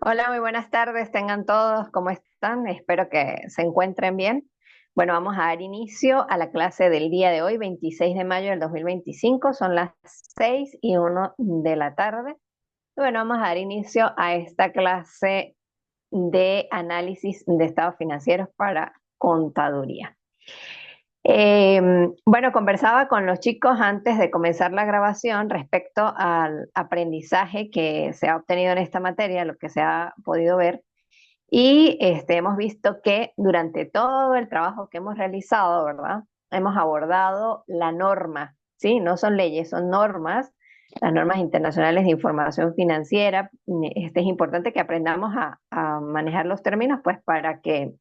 Hola, muy buenas tardes, tengan todos, ¿cómo están? Espero que se encuentren bien. Bueno, vamos a dar inicio a la clase del día de hoy, 26 de mayo del 2025. Son las 6:01 de la tarde. Y bueno, vamos a dar inicio a esta clase de análisis de estados financieros para contaduría. Bueno, conversaba con los chicos antes de comenzar la grabación respecto al aprendizaje que se ha obtenido en esta materia, lo que se ha podido ver. Y hemos visto que durante todo el trabajo que hemos realizado, ¿verdad? Hemos abordado la norma, ¿sí? No son leyes, son normas, las normas internacionales de información financiera. Es importante que aprendamos a manejar los términos, pues para que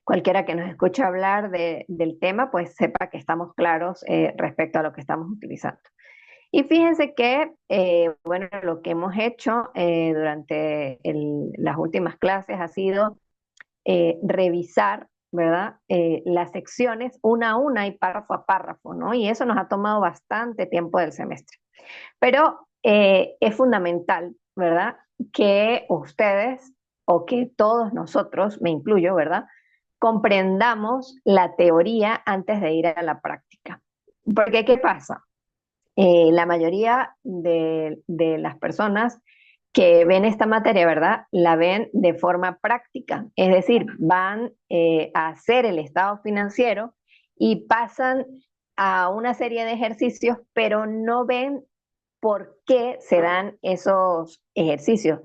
cualquiera que nos escuche hablar del tema, pues sepa que estamos claros respecto a lo que estamos utilizando. Y fíjense que, bueno, lo que hemos hecho durante las últimas clases ha sido revisar, ¿verdad? Las secciones una a una y párrafo a párrafo, ¿no? Y eso nos ha tomado bastante tiempo del semestre. Pero es fundamental, ¿verdad? Que ustedes o que todos nosotros, me incluyo, ¿verdad? Comprendamos la teoría antes de ir a la práctica. Porque, ¿qué pasa? La mayoría de las personas que ven esta materia, ¿verdad? La ven de forma práctica, es decir, van a hacer el estado financiero y pasan a una serie de ejercicios, pero no ven por qué se dan esos ejercicios,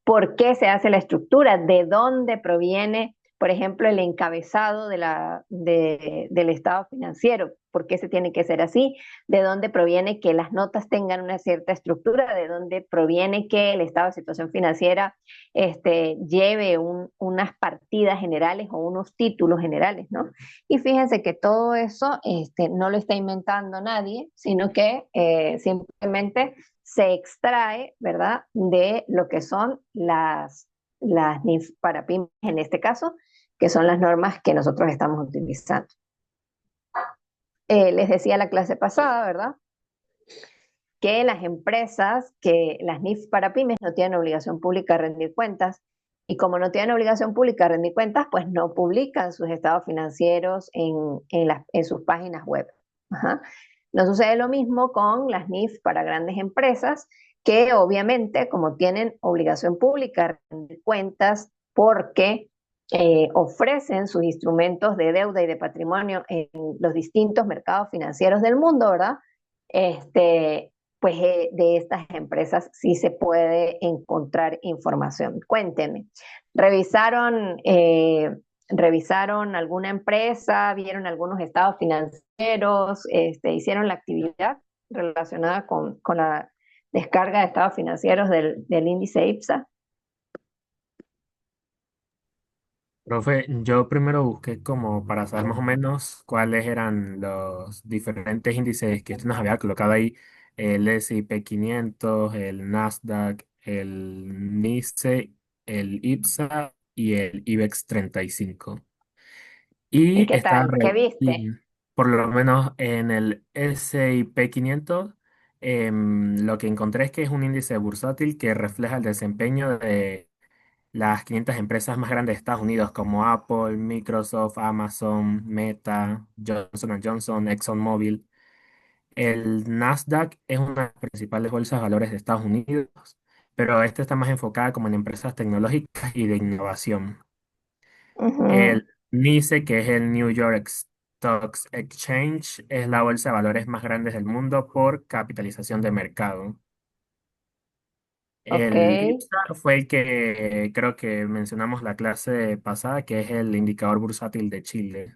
por qué se hace la estructura, de dónde proviene, por ejemplo, el encabezado del estado financiero, por qué se tiene que hacer así, de dónde proviene que las notas tengan una cierta estructura, de dónde proviene que el estado de situación financiera lleve unas partidas generales o unos títulos generales, ¿no? Y fíjense que todo eso no lo está inventando nadie, sino que simplemente se extrae, ¿verdad?, de lo que son las NIF para pymes en este caso, que son las normas que nosotros estamos utilizando. Les decía la clase pasada, ¿verdad?, que las empresas, que las NIF para pymes no tienen obligación pública de rendir cuentas, y como no tienen obligación pública de rendir cuentas, pues no publican sus estados financieros en sus páginas web. Ajá. No sucede lo mismo con las NIF para grandes empresas, que obviamente, como tienen obligación pública de rendir cuentas, porque ofrecen sus instrumentos de deuda y de patrimonio en los distintos mercados financieros del mundo, ¿verdad? Este, pues de estas empresas sí se puede encontrar información. Cuéntenme, ¿revisaron, revisaron alguna empresa, vieron algunos estados financieros, hicieron la actividad relacionada con la descarga de estados financieros del índice IPSA? Profe, yo primero busqué como para saber más o menos cuáles eran los diferentes índices que usted nos había colocado ahí, el S&P 500, el Nasdaq, el NYSE, el IPSA y el IBEX 35. ¿Y Y qué está tal? ¿Qué viste? por lo menos en el S&P 500, lo que encontré es que es un índice bursátil que refleja el desempeño de las 500 empresas más grandes de Estados Unidos como Apple, Microsoft, Amazon, Meta, Johnson ExxonMobil. El Nasdaq es una de las principales bolsas de valores de Estados Unidos, pero esta está más enfocada como en empresas tecnológicas y de innovación. Ujú. El NYSE, que es el New York Stocks Exchange, es la bolsa de valores más grande del mundo por capitalización de mercado. Ok. El IPSA fue el que creo que mencionamos la clase pasada, que es el indicador bursátil de Chile.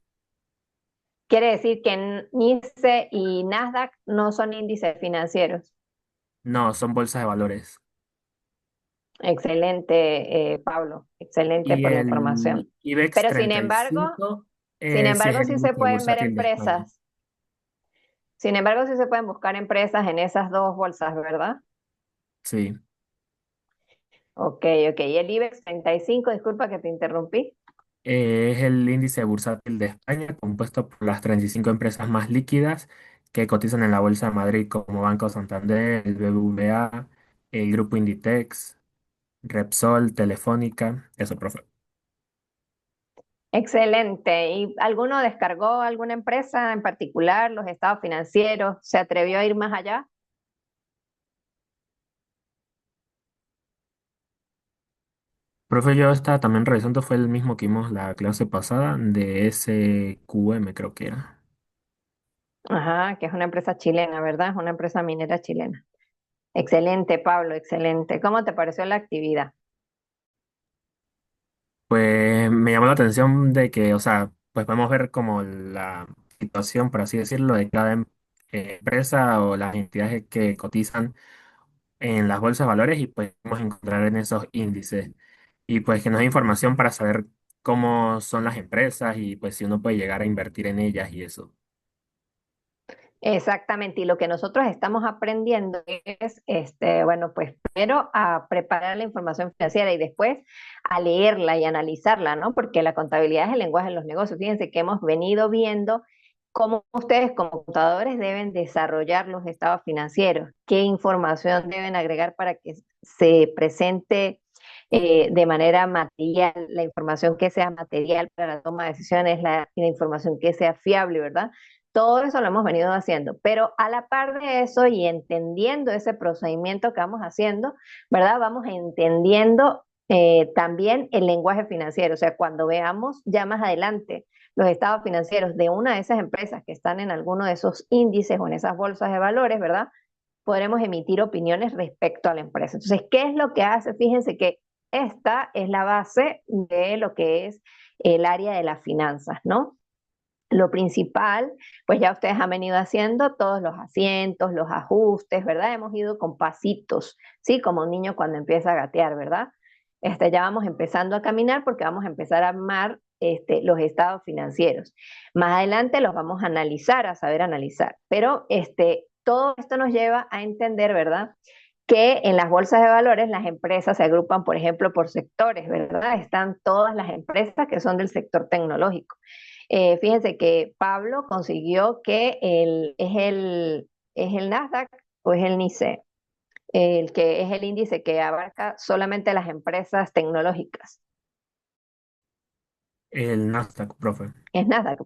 Quiere decir que NICE y Nasdaq no son índices financieros. No, son bolsas de valores. Excelente, Pablo. Excelente Y por la el información. IBEX Pero 35, sí es sin embargo, el sí se índice pueden ver bursátil de España. empresas. Sin embargo, sí se pueden buscar empresas en esas dos bolsas, ¿verdad? Sí. Ok, ok. Y el IBEX 35, disculpa que te interrumpí. Es el índice bursátil de España, compuesto por las 35 empresas más líquidas que cotizan en la Bolsa de Madrid, como Banco Santander, el BBVA, el Grupo Inditex. Repsol, Telefónica, eso, profe. Excelente. ¿Y alguno descargó alguna empresa en particular, los estados financieros? ¿Se atrevió a ir más allá? Profe, yo estaba también revisando, fue el mismo que vimos la clase pasada de SQM, creo que era. Ajá, que es una empresa chilena, ¿verdad? Es una empresa minera chilena. Excelente, Pablo, excelente. ¿Cómo te pareció la actividad? Pues me llamó la atención de que, o sea, pues podemos ver como la situación, por así decirlo, de cada empresa o las entidades que cotizan en las bolsas de valores y pues podemos encontrar en esos índices. Y pues que nos da información para saber cómo son las empresas y pues si uno puede llegar a invertir en ellas y eso. Exactamente, y lo que nosotros estamos aprendiendo es, bueno, pues primero a preparar la información financiera y después a leerla y analizarla, ¿no? Porque la contabilidad es el lenguaje de los negocios. Fíjense que hemos venido viendo cómo ustedes como contadores deben desarrollar los estados financieros, qué información deben agregar para que se presente de manera material, la información que sea material para la toma de decisiones, la información que sea fiable, ¿verdad? Todo eso lo hemos venido haciendo, pero a la par de eso y entendiendo ese procedimiento que vamos haciendo, ¿verdad? Vamos entendiendo también el lenguaje financiero, o sea, cuando veamos ya más adelante los estados financieros de una de esas empresas que están en alguno de esos índices o en esas bolsas de valores, ¿verdad? Podremos emitir opiniones respecto a la empresa. Entonces, ¿qué es lo que hace? Fíjense que esta es la base de lo que es el área de las finanzas, ¿no? Lo principal, pues ya ustedes han venido haciendo todos los asientos, los ajustes, ¿verdad? Hemos ido con pasitos, ¿sí? Como un niño cuando empieza a gatear, ¿verdad? Ya vamos empezando a caminar porque vamos a empezar a armar los estados financieros. Más adelante los vamos a analizar, a saber analizar. Pero todo esto nos lleva a entender, ¿verdad? Que en las bolsas de valores las empresas se agrupan, por ejemplo, por sectores, ¿verdad? Están todas las empresas que son del sector tecnológico. Fíjense que Pablo consiguió que es el Nasdaq o es el NICE, el que es el índice que abarca solamente las empresas tecnológicas. El Nasdaq, profe. Es Nasdaq.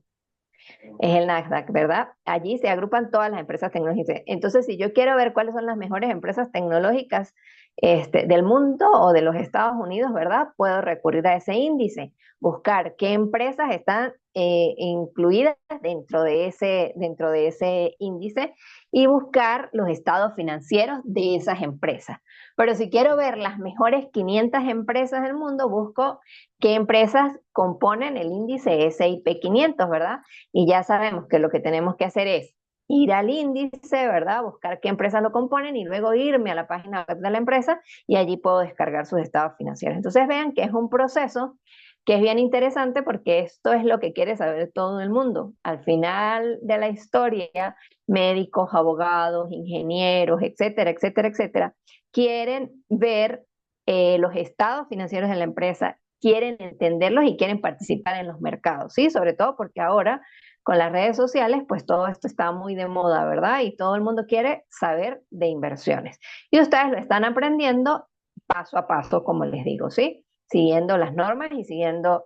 Es el Nasdaq, ¿verdad? Allí se agrupan todas las empresas tecnológicas. Entonces, si yo quiero ver cuáles son las mejores empresas tecnológicas del mundo o de los Estados Unidos, ¿verdad? Puedo recurrir a ese índice, buscar qué empresas están incluidas dentro de ese índice y buscar los estados financieros de esas empresas. Pero si quiero ver las mejores 500 empresas del mundo, busco qué empresas componen el índice S&P 500, ¿verdad? Y ya sabemos que lo que tenemos que hacer es ir al índice, ¿verdad? Buscar qué empresas lo componen y luego irme a la página web de la empresa y allí puedo descargar sus estados financieros. Entonces vean que es un proceso que es bien interesante porque esto es lo que quiere saber todo el mundo. Al final de la historia, médicos, abogados, ingenieros, etcétera, etcétera, etcétera, quieren ver los estados financieros de la empresa, quieren entenderlos y quieren participar en los mercados, ¿sí? Sobre todo porque ahora con las redes sociales, pues todo esto está muy de moda, ¿verdad? Y todo el mundo quiere saber de inversiones. Y ustedes lo están aprendiendo paso a paso, como les digo, ¿sí? Siguiendo las normas y siguiendo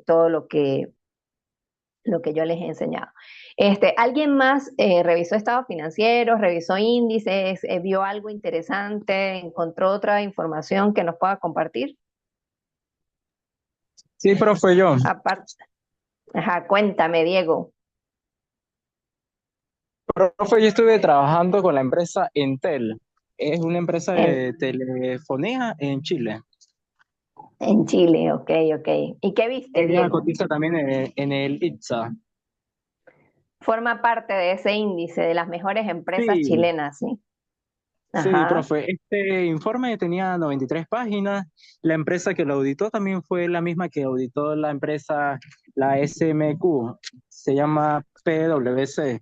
todo lo que yo les he enseñado. ¿Alguien más revisó estados financieros, revisó índices, vio algo interesante, encontró otra información que nos pueda compartir? Sí, profe, yo. Aparte, ajá, cuéntame, Diego. Profe, yo estuve trabajando con la empresa Entel. Es una empresa En, de telefonía en Chile. en Chile, ok, ok. ¿Y qué viste, Ella Diego? cotiza también en el ITSA. Forma parte de ese índice de las mejores empresas Sí, chilenas, ¿sí? sí, Ajá. profe. Este informe tenía 93 páginas. La empresa que lo auditó también fue la misma que auditó la empresa, la SMQ. Se llama PwC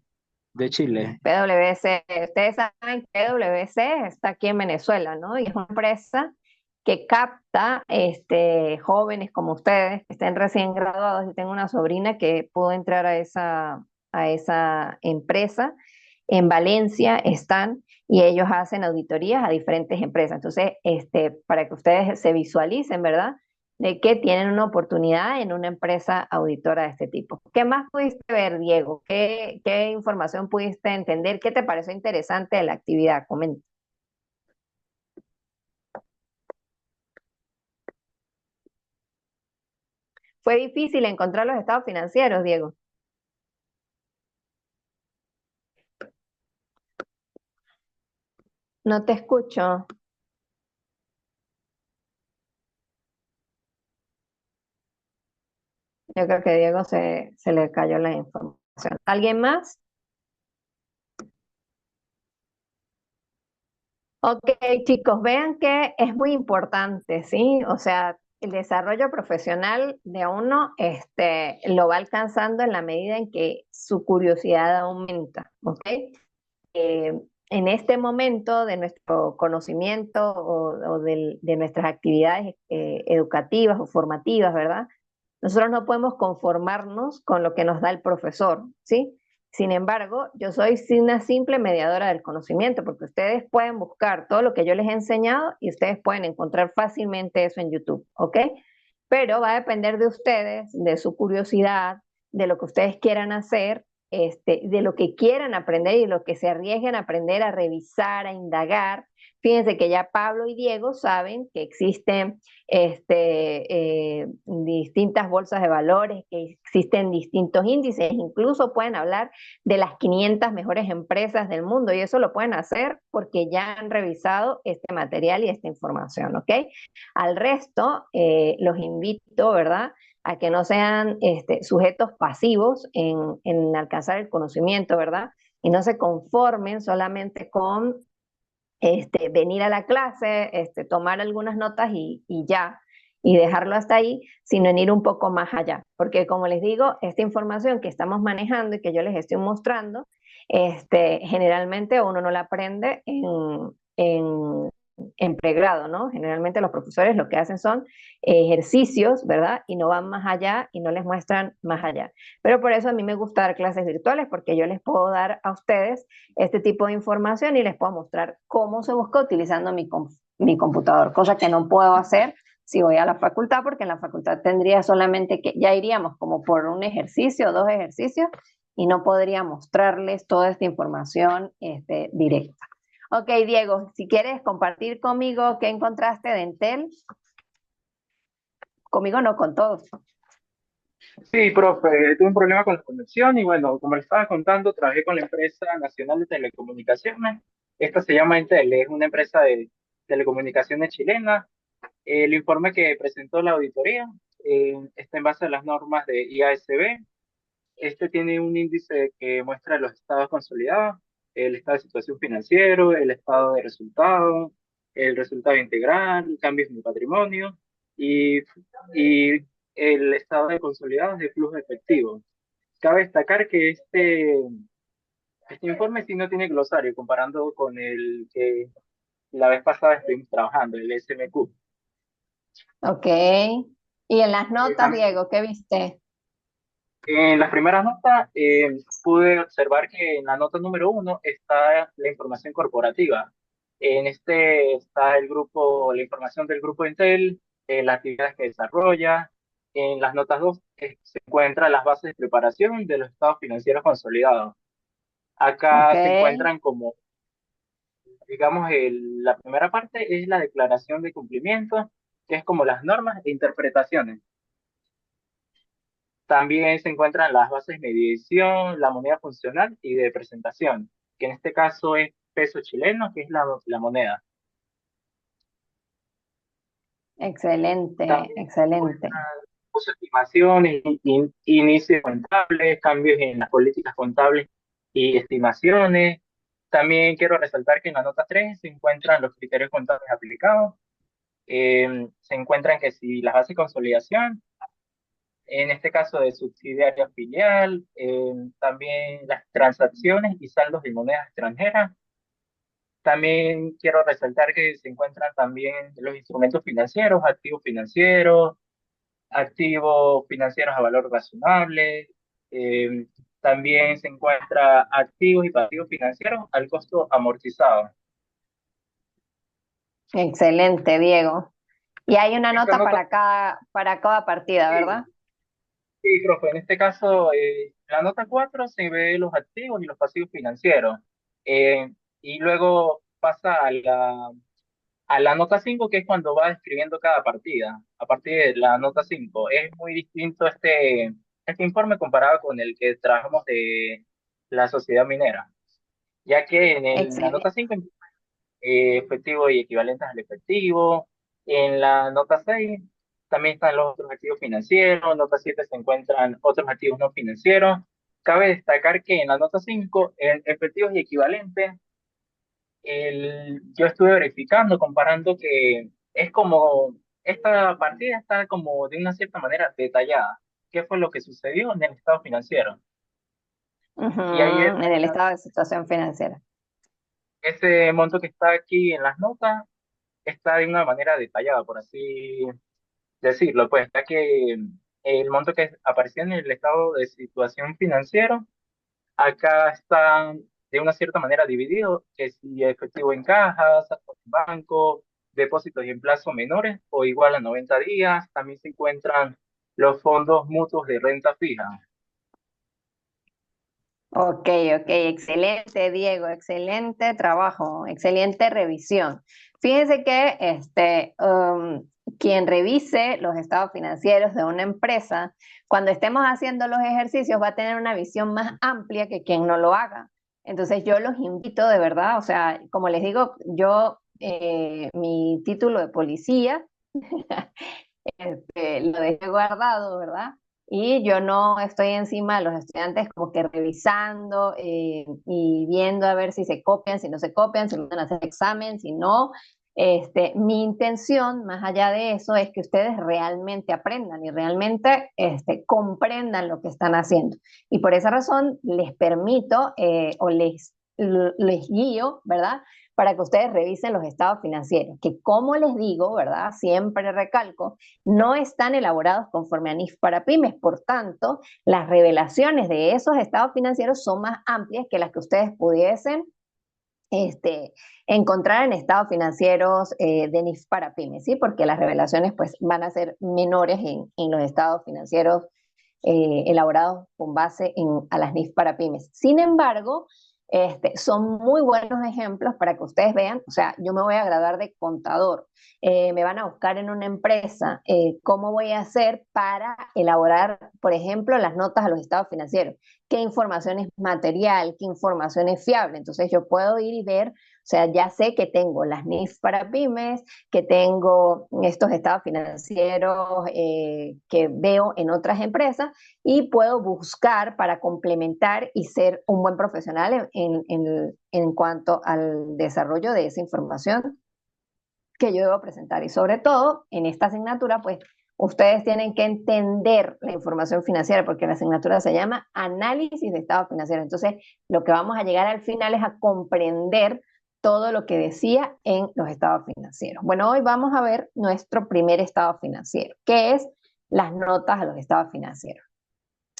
de Chile. PwC, ustedes saben que PwC está aquí en Venezuela, ¿no? Y es una empresa que capta jóvenes como ustedes, que estén recién graduados. Yo tengo una sobrina que pudo entrar a esa empresa en Valencia están y ellos hacen auditorías a diferentes empresas. Entonces, para que ustedes se visualicen, ¿verdad? De que tienen una oportunidad en una empresa auditora de este tipo. ¿Qué más pudiste ver, Diego? ¿Qué información pudiste entender? ¿Qué te pareció interesante de la actividad? Comenta. Fue difícil encontrar los estados financieros, Diego. No te escucho. Yo creo que Diego se le cayó la información. ¿Alguien más? Ok, chicos, vean que es muy importante, ¿sí? O sea, el desarrollo profesional de uno, lo va alcanzando en la medida en que su curiosidad aumenta, ¿ok? Eh, en este momento de nuestro conocimiento de nuestras actividades educativas o formativas, ¿verdad? Nosotros no podemos conformarnos con lo que nos da el profesor, ¿sí? Sin embargo, yo soy una simple mediadora del conocimiento, porque ustedes pueden buscar todo lo que yo les he enseñado y ustedes pueden encontrar fácilmente eso en YouTube, ¿ok? Pero va a depender de ustedes, de su curiosidad, de lo que ustedes quieran hacer, de lo que quieran aprender y lo que se arriesguen a aprender, a revisar, a indagar. Fíjense que ya Pablo y Diego saben que existen distintas bolsas de valores, que existen distintos índices, incluso pueden hablar de las 500 mejores empresas del mundo y eso lo pueden hacer porque ya han revisado este material y esta información, ¿ok? Al resto, los invito, ¿verdad? A que no sean sujetos pasivos en alcanzar el conocimiento, ¿verdad? Y no se conformen solamente con venir a la clase, tomar algunas notas y ya, y dejarlo hasta ahí, sino en ir un poco más allá. Porque como les digo, esta información que estamos manejando y que yo les estoy mostrando, generalmente uno no la aprende en pregrado, ¿no? Generalmente los profesores lo que hacen son ejercicios, ¿verdad? Y no van más allá y no les muestran más allá. Pero por eso a mí me gusta dar clases virtuales, porque yo les puedo dar a ustedes este tipo de información y les puedo mostrar cómo se busca utilizando mi computador, cosa que no puedo hacer si voy a la facultad, porque en la facultad tendría solamente que, ya iríamos como por un ejercicio, dos ejercicios, y no podría mostrarles toda esta información directa. Ok, Diego, si quieres compartir conmigo qué encontraste de Entel, conmigo no, con todos. Sí, profe, tuve un problema con la conexión y bueno, como le estaba contando, trabajé con la empresa nacional de telecomunicaciones. Esta se llama Entel, es una empresa de telecomunicaciones chilena. El informe que presentó la auditoría está en base a las normas de IASB. Este tiene un índice que muestra los estados consolidados, el estado de situación financiero, el estado de resultado, el resultado integral, cambios en el patrimonio y, y el estado de consolidados de flujo efectivo. Cabe destacar que este informe sí no tiene glosario comparando con el que la vez pasada estuvimos trabajando, el SMQ. Ok. Y en las notas, Tam- Diego, ¿qué viste? En las primeras notas pude observar que en la nota número 1 está la información corporativa. En este está el grupo, la información del grupo Intel, las actividades que desarrolla. En las notas 2 se encuentran las bases de preparación de los estados financieros consolidados. Ok, Acá se encuentran como, digamos, la primera parte es la declaración de cumplimiento, que es como las normas e interpretaciones. También se encuentran las bases de medición, la moneda funcional y de presentación, que en este caso es peso chileno, que es la moneda. excelente, También se excelente. encuentran estimaciones, inicios contables, cambios en las políticas contables y estimaciones. También quiero resaltar que en la nota 3 se encuentran los criterios contables aplicados. Se encuentran que si las bases de consolidación, en este caso de subsidiaria filial, también las transacciones y saldos de monedas extranjeras. También quiero resaltar que se encuentran también los instrumentos financieros, activos financieros a valor razonable. También se encuentra activos y pasivos financieros al costo amortizado. Excelente, Diego. Y hay una Esta nota nota, para cada partida, ¿verdad? sí, sí, profe, en este caso, la nota 4 se ve los activos y los pasivos financieros. Eh, y luego pasa a la nota 5 que es cuando va describiendo cada partida. A partir de la nota 5 es muy distinto este informe comparado con el que trabajamos de la sociedad minera, ya que en la Excelente. nota 5 efectivo y equivalentes al efectivo. En la nota 6 también están los otros activos financieros. En nota 7 se encuentran otros activos no financieros. Cabe destacar que en la nota 5 en efectivos y equivalentes, yo estuve verificando, comparando que es como, esta partida está como de una cierta manera detallada. ¿Qué fue lo que sucedió en el estado financiero? Ujú, Y ahí en el estado de situación financiera. ese monto que está aquí en las notas está de una manera detallada, por así decirlo, pues, ya que el monto que aparecía en el estado de situación financiero, acá está de una cierta manera dividido, que si efectivo en cajas, saldo en banco, depósitos y en plazo menores o igual a 90 días, también se encuentran los fondos mutuos de renta fija. Ok, ok, excelente, Diego, excelente trabajo, excelente revisión. Fíjense que quien revise los estados financieros de una empresa, cuando estemos haciendo los ejercicios, va a tener una visión más amplia que quien no lo haga. Entonces yo los invito de verdad, o sea, como les digo, yo, mi título de policía lo dejé guardado, ¿verdad? Y yo no estoy encima de los estudiantes como que revisando y viendo a ver si se copian, si no se copian, si van a hacer examen, si no. Mi intención, más allá de eso, es que ustedes realmente aprendan y realmente comprendan lo que están haciendo. Y por esa razón les permito o les guío, ¿verdad? Para que ustedes revisen los estados financieros, que como les digo, ¿verdad? Siempre recalco, no están elaborados conforme a NIF para pymes. Por tanto, las revelaciones de esos estados financieros son más amplias que las que ustedes pudiesen este, encontrar en estados financieros de NIF para pymes, ¿sí? Porque las revelaciones pues, van a ser menores en los estados financieros elaborados con base a las NIF para pymes. Sin embargo, son muy buenos ejemplos para que ustedes vean, o sea, yo me voy a graduar de contador, me van a buscar en una empresa, ¿cómo voy a hacer para elaborar, por ejemplo, las notas a los estados financieros? ¿Qué información es material? ¿Qué información es fiable? Entonces yo puedo ir y ver, o sea, ya sé que tengo las NIF para pymes, que tengo estos estados financieros que veo en otras empresas y puedo buscar para complementar y ser un buen profesional en cuanto al desarrollo de esa información que yo debo presentar. Y sobre todo, en esta asignatura, pues ustedes tienen que entender la información financiera, porque la asignatura se llama Análisis de Estado Financiero. Entonces, lo que vamos a llegar al final es a comprender todo lo que decía en los estados financieros. Bueno, hoy vamos a ver nuestro primer estado financiero, que es las notas a los estados financieros.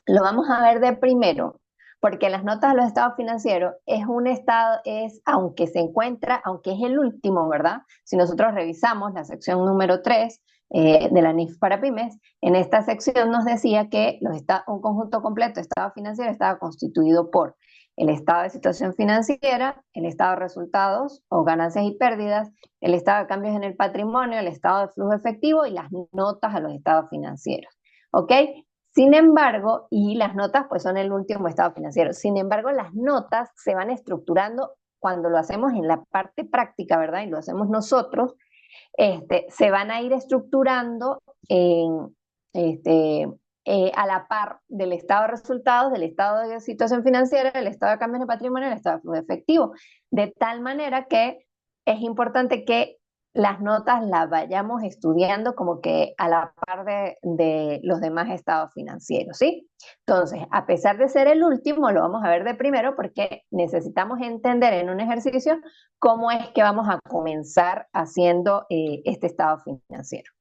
Lo vamos a ver de primero, porque las notas de los estados financieros es un estado, aunque se encuentra, aunque es el último, ¿verdad? Si nosotros revisamos la sección número 3 de la NIF para pymes, en esta sección nos decía que un conjunto completo de estado financiero estaba constituido por el estado de situación financiera, el estado de resultados o ganancias y pérdidas, el estado de cambios en el patrimonio, el estado de flujo efectivo y las notas a los estados financieros. ¿Ok? Sin embargo, y las notas pues son el último estado financiero. Sin embargo, las notas se van estructurando cuando lo hacemos en la parte práctica, ¿verdad? Y lo hacemos nosotros, se van a ir estructurando en, este, a la par del estado de resultados, del estado de situación financiera, del estado de cambios de patrimonio, del estado de flujo efectivo. De tal manera que es importante que las notas las vayamos estudiando como que a la par de los demás estados financieros, ¿sí? Entonces, a pesar de ser el último, lo vamos a ver de primero porque necesitamos entender en un ejercicio cómo es que vamos a comenzar haciendo este estado financiero.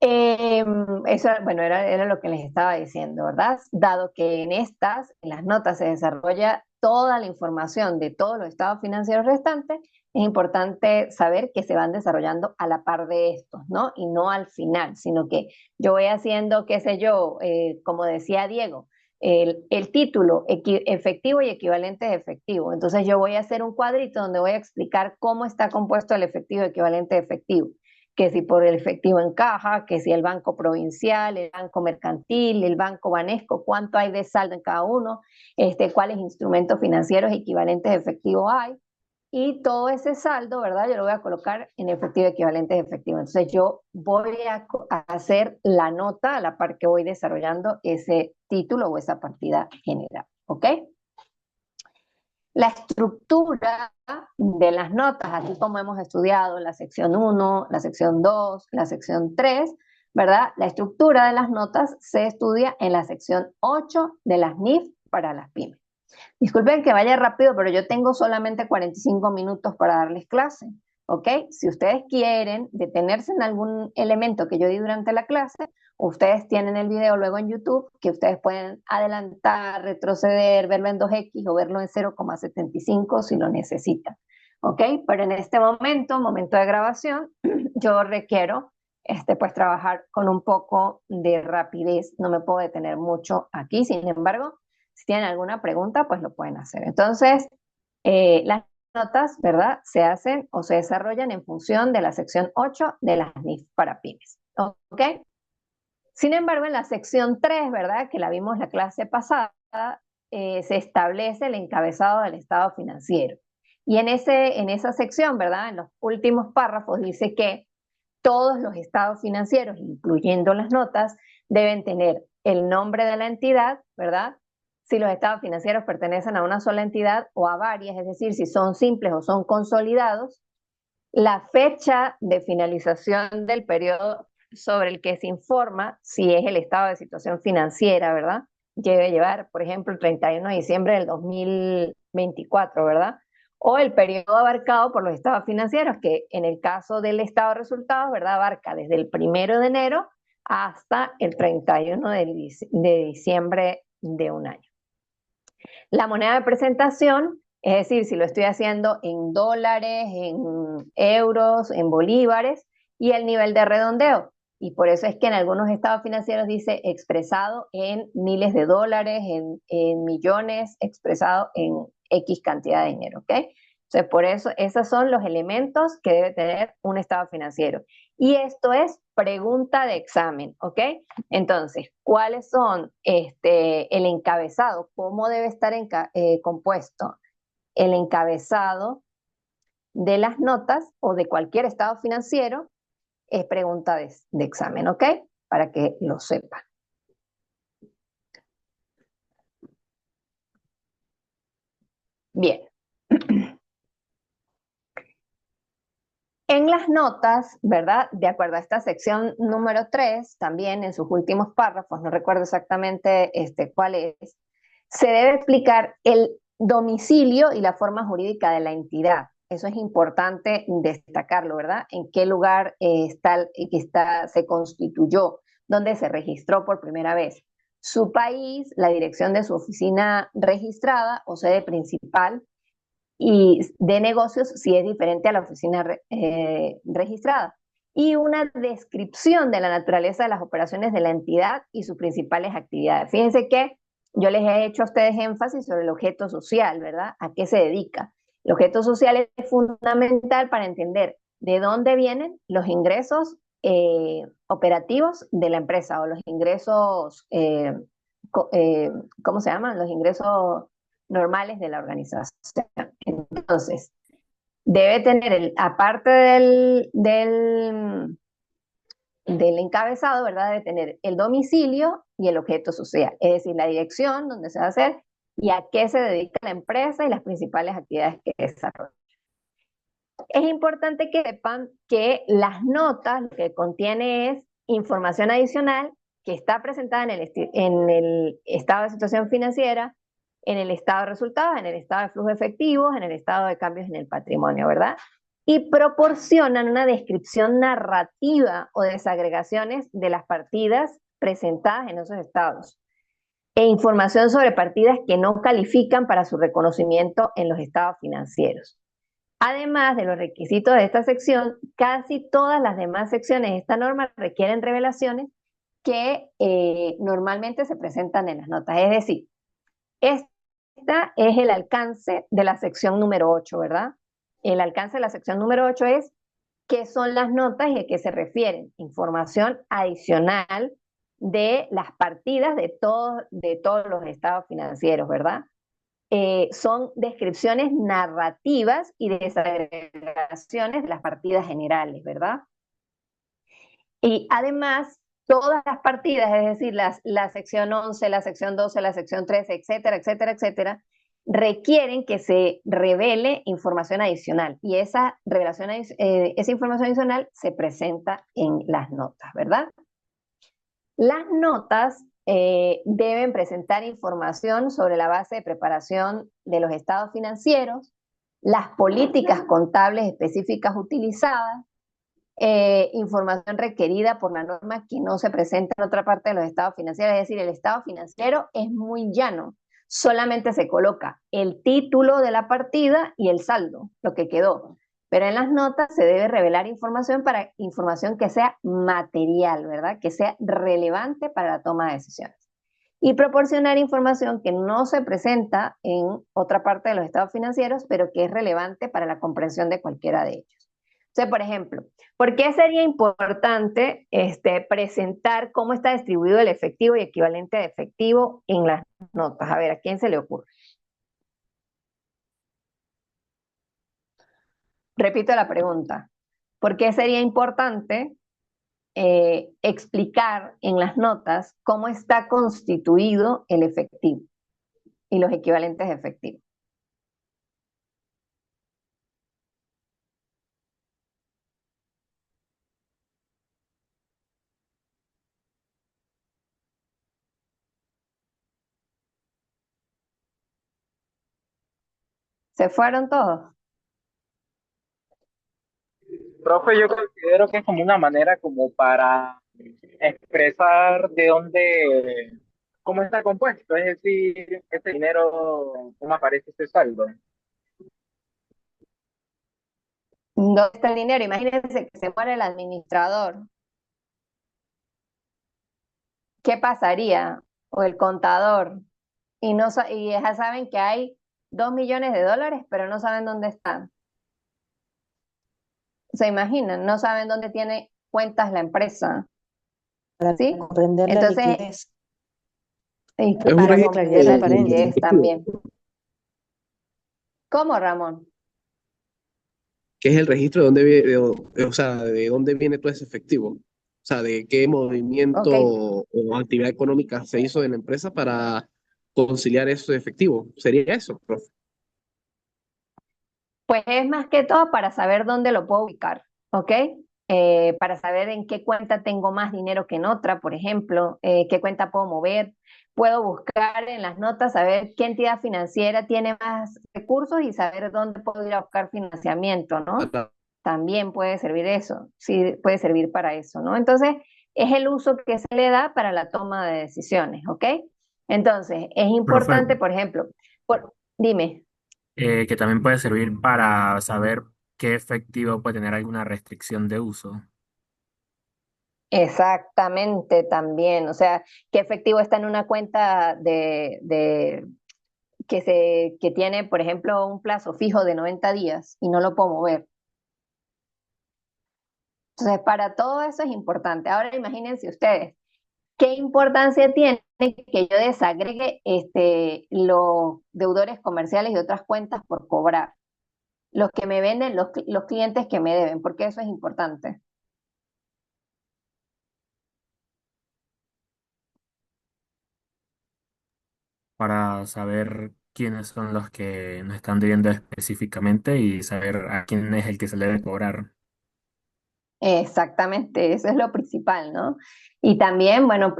Eso, bueno, era lo que les estaba diciendo, ¿verdad? Dado que en las notas se desarrolla toda la información de todos los estados financieros restantes, es importante saber que se van desarrollando a la par de estos, ¿no? Y no al final, sino que yo voy haciendo, qué sé yo, como decía Diego, el título efectivo y equivalente de efectivo. Entonces yo voy a hacer un cuadrito donde voy a explicar cómo está compuesto el efectivo y equivalente de efectivo, que si por el efectivo en caja, que si el banco provincial, el banco mercantil, el banco Banesco, cuánto hay de saldo en cada uno, cuáles instrumentos financieros equivalentes de efectivo hay, y todo ese saldo, ¿verdad? Yo lo voy a colocar en efectivo equivalente de efectivo. Entonces yo voy a hacer la nota a la par que voy desarrollando ese título o esa partida general, ¿ok? La estructura de las notas, así como hemos estudiado la sección 1, la sección 2, la sección 3, ¿verdad? La estructura de las notas se estudia en la sección 8 de las NIF para las pymes. Disculpen que vaya rápido, pero yo tengo solamente 45 minutos para darles clase, ¿ok? Si ustedes quieren detenerse en algún elemento que yo di durante la clase, ustedes tienen el video luego en YouTube, que ustedes pueden adelantar, retroceder, verlo en 2x o verlo en 0,75 si lo necesitan, ¿ok? Pero en este momento de grabación, yo requiero pues trabajar con un poco de rapidez, no me puedo detener mucho aquí, sin embargo, si tienen alguna pregunta, pues lo pueden hacer. Entonces, las notas, ¿verdad? Se hacen o se desarrollan en función de la sección 8 de las NIF para pymes. ¿Ok? Sin embargo, en la sección 3, ¿verdad? Que la vimos la clase pasada, se establece el encabezado del estado financiero. Y en esa sección, ¿verdad? En los últimos párrafos dice que todos los estados financieros, incluyendo las notas, deben tener el nombre de la entidad, ¿verdad? Si los estados financieros pertenecen a una sola entidad o a varias, es decir, si son simples o son consolidados, la fecha de finalización del periodo sobre el que se informa, si es el estado de situación financiera, ¿verdad? Debe llevar, por ejemplo, el 31 de diciembre del 2024, ¿verdad? O el periodo abarcado por los estados financieros, que en el caso del estado de resultados, ¿verdad? Abarca desde el 1 de enero hasta el 31 de diciembre de un año. La moneda de presentación, es decir, si lo estoy haciendo en dólares, en euros, en bolívares, y el nivel de redondeo. Y por eso es que en algunos estados financieros dice expresado en miles de dólares, en millones, expresado en X cantidad de dinero, ¿ok? Entonces, por eso, esos son los elementos que debe tener un estado financiero. Y esto es pregunta de examen, ¿ok? Entonces, ¿cuáles son el encabezado? ¿Cómo debe estar compuesto el encabezado de las notas o de cualquier estado financiero? Es pregunta de examen, ¿ok? Para que lo sepan. Bien. En las notas, ¿verdad? De acuerdo a esta sección número 3, también en sus últimos párrafos, no recuerdo exactamente cuál es, se debe explicar el domicilio y la forma jurídica de la entidad. Eso es importante destacarlo, ¿verdad? En qué lugar se constituyó, dónde se registró por primera vez. Su país, la dirección de su oficina registrada o sede principal, y de negocios si es diferente a la oficina registrada. Y una descripción de la naturaleza de las operaciones de la entidad y sus principales actividades. Fíjense que yo les he hecho a ustedes énfasis sobre el objeto social, ¿verdad? ¿A qué se dedica? El objeto social es fundamental para entender de dónde vienen los ingresos operativos de la empresa o los ingresos, ¿cómo se llaman? Los ingresos normales de la organización. Entonces, debe tener, aparte del encabezado, ¿verdad? Debe tener el domicilio y el objeto social, es decir, la dirección donde se va a hacer y a qué se dedica la empresa y las principales actividades que desarrolla. Es importante que sepan que las notas lo que contiene es información adicional que está presentada en el estado de situación financiera, en el estado de resultados, en el estado de flujos efectivos, en el estado de cambios en el patrimonio, ¿verdad? y proporcionan una descripción narrativa o desagregaciones de las partidas presentadas en esos estados e información sobre partidas que no califican para su reconocimiento en los estados financieros. Además de los requisitos de esta sección, casi todas las demás secciones de esta norma requieren revelaciones que normalmente se presentan en las notas. Es decir, esta es el alcance de la sección número 8, ¿verdad? El alcance de la sección número 8 es qué son las notas y a qué se refieren. Información adicional de las partidas de todos los estados financieros, ¿verdad? Son descripciones narrativas y desagregaciones de las partidas generales, ¿verdad? Y además, todas las partidas, es decir, la sección 11, la sección 12, la sección 13, etcétera, etcétera, etcétera, requieren que se revele información adicional. Y esa revelación, esa información adicional se presenta en las notas, ¿verdad? Las notas deben presentar información sobre la base de preparación de los estados financieros, las políticas contables específicas utilizadas, información requerida por la norma que no se presenta en otra parte de los estados financieros. Es decir, el estado financiero es muy llano. Solamente se coloca el título de la partida y el saldo, lo que quedó. Pero en las notas se debe revelar información que sea material, ¿verdad? Que sea relevante para la toma de decisiones. Y proporcionar información que no se presenta en otra parte de los estados financieros, pero que es relevante para la comprensión de cualquiera de ellos. O sea, por ejemplo, ¿por qué sería importante presentar cómo está distribuido el efectivo y equivalente de efectivo en las notas? A ver, ¿a quién se le ocurre? Repito la pregunta. ¿Por qué sería importante explicar en las notas cómo está constituido el efectivo y los equivalentes de efectivo? ¿Se fueron todos? Profe, yo considero que es como una manera como para expresar de dónde, cómo está compuesto, es decir, este dinero, cómo aparece este saldo. ¿Dónde está el dinero? Imagínense que se muere el administrador. ¿Qué pasaría? O el contador. Y ya saben que hay 2 millones de dólares, pero no saben dónde están. Se imaginan, no saben dónde tiene cuentas la empresa. Para ¿Sí? comprender la Entonces, liquidez, y Es un para la registro comprender claridad la aparente. liquidez también. ¿Cómo, Ramón? que es el registro de dónde viene, o sea, de dónde viene todo ese efectivo. O sea, de qué movimiento Ok, o actividad económica se hizo en la empresa para conciliar eso de efectivo. ¿Sería eso, profe? pues es más que todo para saber dónde lo puedo ubicar, ¿ok? Para saber en qué cuenta tengo más dinero que en otra, por ejemplo, qué cuenta puedo mover. Puedo buscar en las notas, saber qué entidad financiera tiene más recursos y saber dónde puedo ir a buscar financiamiento, ¿no? Para- También puede servir eso, sí, puede servir para eso, ¿no? Entonces, es el uso que se le da para la toma de decisiones, ¿ok? Entonces, es Profe, importante, por ejemplo, dime. que también puede servir para saber qué efectivo puede tener alguna restricción de uso. Exactamente, también. O sea, qué efectivo está en una cuenta que tiene, por ejemplo, un plazo fijo de 90 días y no lo puedo mover. Entonces, para todo eso es importante. Ahora imagínense ustedes, ¿qué importancia tiene que yo desagregue los deudores comerciales y otras cuentas por cobrar? Los que me venden, los clientes que me deben, porque eso es importante. Para saber quiénes son los que nos están debiendo específicamente y saber a quién es el que se le debe cobrar. Exactamente, eso es lo principal, ¿no? Y también, bueno,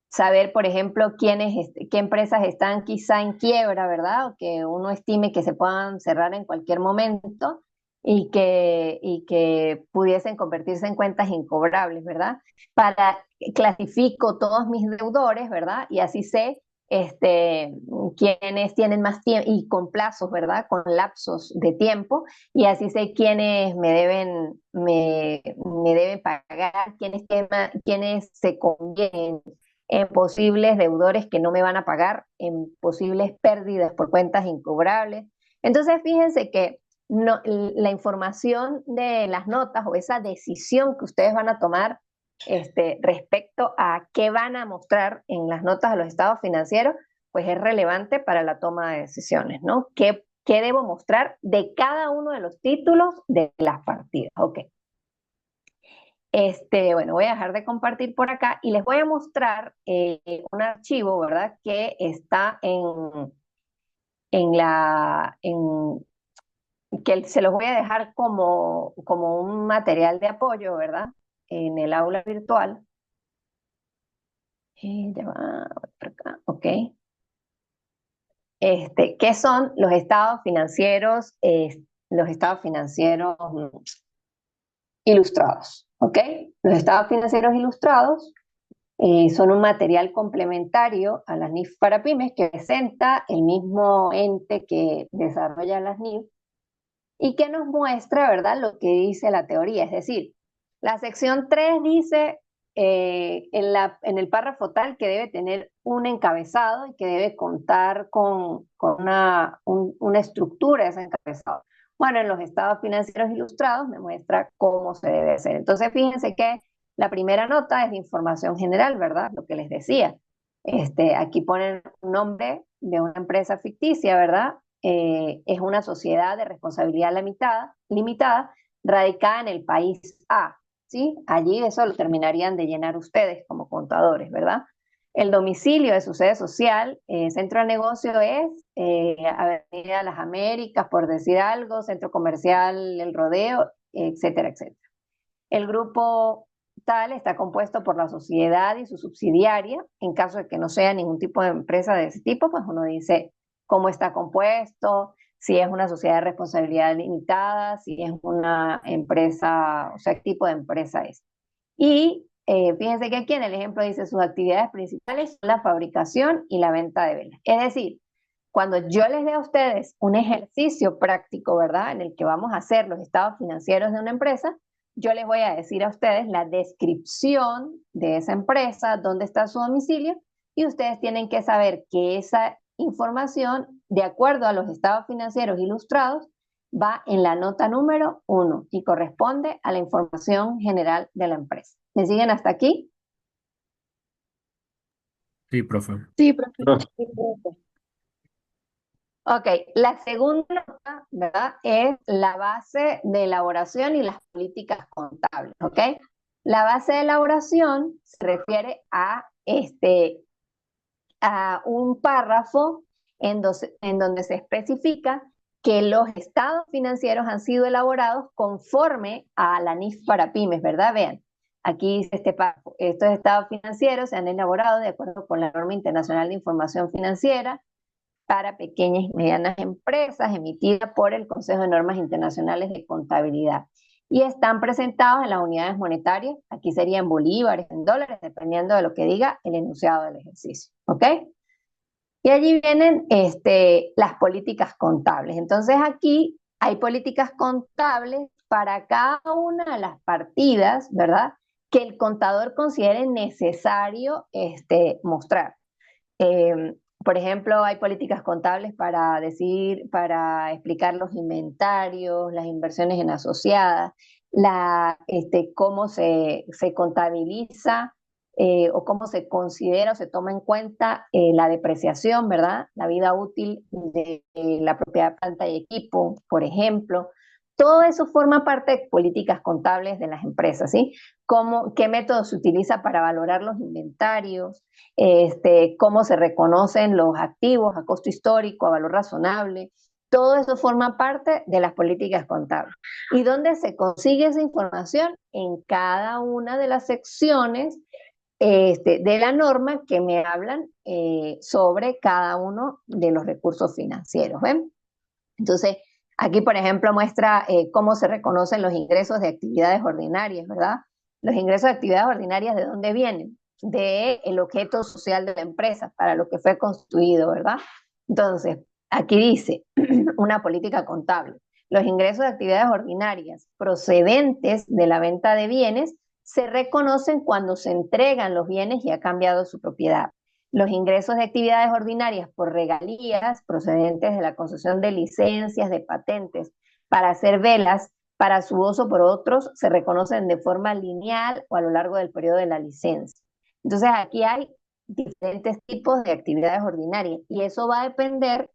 saber, por ejemplo, qué empresas están quizá en quiebra, ¿verdad? O que uno estime que se puedan cerrar en cualquier momento y que pudiesen convertirse en cuentas incobrables, ¿verdad? Para clasifico todos mis deudores, ¿verdad? Y así sé quiénes tienen más tiempo y con plazos, ¿verdad? Con lapsos de tiempo y así sé quiénes me deben pagar, quiénes se convienen en posibles deudores que no me van a pagar, en posibles pérdidas por cuentas incobrables. Entonces, fíjense que la información de las notas o esa decisión que ustedes van a tomar respecto a qué van a mostrar en las notas de los estados financieros, pues es relevante para la toma de decisiones, ¿no? ¿Qué debo mostrar de cada uno de los títulos de las partidas? Ok. Bueno, voy a dejar de compartir por acá y les voy a mostrar un archivo, ¿verdad? Que está que se los voy a dejar como un material de apoyo, ¿verdad? En el aula virtual. Ya va, voy por acá, ok. ¿Qué son los estados financieros? Los estados financieros ilustrados, ¿ok? Los estados financieros ilustrados son un material complementario a las NIF para pymes que presenta el mismo ente que desarrolla las NIF y que nos muestra, ¿verdad?, lo que dice la teoría. Es decir, la sección 3 dice en el párrafo tal que debe tener un encabezado y que debe contar con una estructura de ese encabezado. Bueno, en los estados financieros ilustrados me muestra cómo se debe hacer. Entonces, fíjense que la primera nota es de información general, ¿verdad? Lo que les decía. Aquí ponen un nombre de una empresa ficticia, ¿verdad? Es una sociedad de responsabilidad limitada radicada en el país A, ¿sí? Allí eso lo terminarían de llenar ustedes como contadores, ¿verdad? El domicilio de su sede social, centro de negocio es Avenida Las Américas, por decir algo, centro comercial El Rodeo, etcétera, etcétera. El grupo tal está compuesto por la sociedad y su subsidiaria. En caso de que no sea ningún tipo de empresa de ese tipo, pues uno dice cómo está compuesto, si es una sociedad de responsabilidad limitada, si es una empresa, o sea, qué tipo de empresa es. Y fíjense que aquí en el ejemplo dice sus actividades principales son la fabricación y la venta de velas. Es decir, cuando yo les dé a ustedes un ejercicio práctico, ¿verdad? En el que vamos a hacer los estados financieros de una empresa, yo les voy a decir a ustedes la descripción de esa empresa, dónde está su domicilio, y ustedes tienen que saber que esa información, de acuerdo a los estados financieros ilustrados, va en la nota número 1 y corresponde a la información general de la empresa. ¿Me siguen hasta aquí? Sí, profe. Sí, profe. Profe, Sí, profe. Ok, la segunda nota, ¿verdad? Es la base de elaboración y las políticas contables, ¿ok? La base de elaboración se refiere a un párrafo en donde se especifica que los estados financieros han sido elaborados conforme a la NIF para pymes, ¿verdad? Vean, aquí dice este párrafo, estos estados financieros se han elaborado de acuerdo con la norma internacional de información financiera para pequeñas y medianas empresas emitida por el Consejo de Normas Internacionales de Contabilidad. Y están presentados en las unidades monetarias, aquí serían bolívares, en dólares, dependiendo de lo que diga el enunciado del ejercicio. ¿Ok? Y allí vienen las políticas contables. Entonces aquí hay políticas contables para cada una de las partidas, ¿verdad? Que el contador considere necesario mostrar. Por ejemplo, hay políticas contables para explicar los inventarios, las inversiones en asociadas, cómo se contabiliza o cómo se considera o se toma en cuenta la depreciación, ¿verdad? La vida útil de la propiedad, planta y equipo, por ejemplo. Todo eso forma parte de políticas contables de las empresas, ¿sí? ¿Qué método se utiliza para valorar los inventarios? Cómo se reconocen los activos a costo histórico, a valor razonable. Todo eso forma parte de las políticas contables. ¿Y dónde se consigue esa información? En cada una de las secciones de la norma que me hablan sobre cada uno de los recursos financieros. ¿Ven? Entonces, aquí, por ejemplo, muestra cómo se reconocen los ingresos de actividades ordinarias, ¿verdad? Los ingresos de actividades ordinarias, ¿de dónde vienen? Del objeto social de la empresa, para lo que fue construido, ¿verdad? Entonces, aquí dice una política contable. Los ingresos de actividades ordinarias procedentes de la venta de bienes se reconocen cuando se entregan los bienes y ha cambiado su propiedad. Los ingresos de actividades ordinarias por regalías procedentes de la concesión de licencias, de patentes para hacer velas para su uso por otros se reconocen de forma lineal o a lo largo del periodo de la licencia. Entonces aquí hay diferentes tipos de actividades ordinarias y eso va a depender,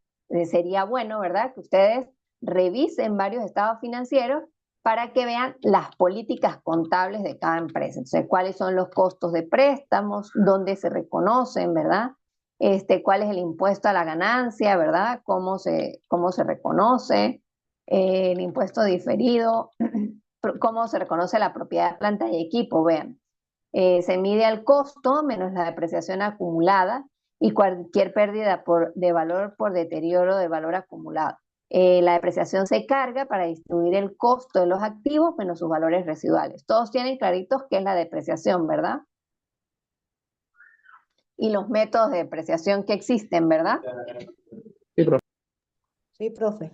sería bueno, ¿verdad? Que ustedes revisen varios estados financieros para que vean las políticas contables de cada empresa. Entonces, cuáles son los costos de préstamos, dónde se reconocen, ¿verdad? Cuál es el impuesto a la ganancia, ¿verdad? Cómo se reconoce el impuesto diferido, cómo se reconoce la propiedad de planta y equipo, vean. Se mide al costo menos la depreciación acumulada y cualquier pérdida de valor por deterioro de valor acumulado. La depreciación se carga para distribuir el costo de los activos menos sus valores residuales. Todos tienen claritos qué es la depreciación, ¿verdad? Y los métodos de depreciación que existen, ¿verdad? Sí, profe. Sí, profe.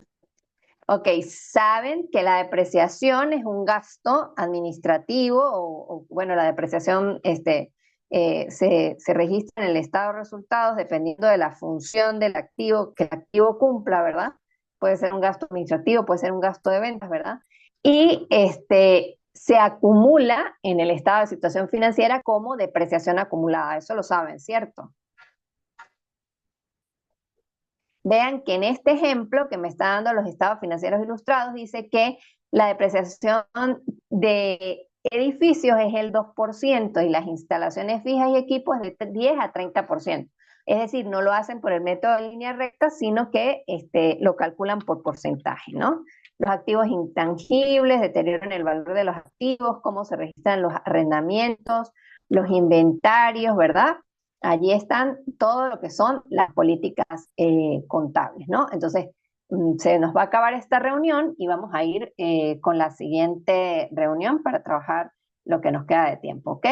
Ok, saben que la depreciación es un gasto administrativo bueno, la depreciación se registra en el estado de resultados dependiendo de la función del activo que el activo cumpla, ¿verdad? Puede ser un gasto administrativo, puede ser un gasto de ventas, ¿verdad? Y se acumula en el estado de situación financiera como depreciación acumulada, eso lo saben, ¿cierto? Vean que en este ejemplo que me está dando los estados financieros ilustrados, dice que la depreciación de edificios es el 2% y las instalaciones fijas y equipos es de 10 a 30%. Es decir, no lo hacen por el método de línea recta, sino que lo calculan por porcentaje, ¿no? Los activos intangibles, deterioran el valor de los activos, cómo se registran los arrendamientos, los inventarios, ¿verdad? Allí están todo lo que son las políticas contables, ¿no? Entonces, se nos va a acabar esta reunión y vamos a ir con la siguiente reunión para trabajar lo que nos queda de tiempo, ¿ok?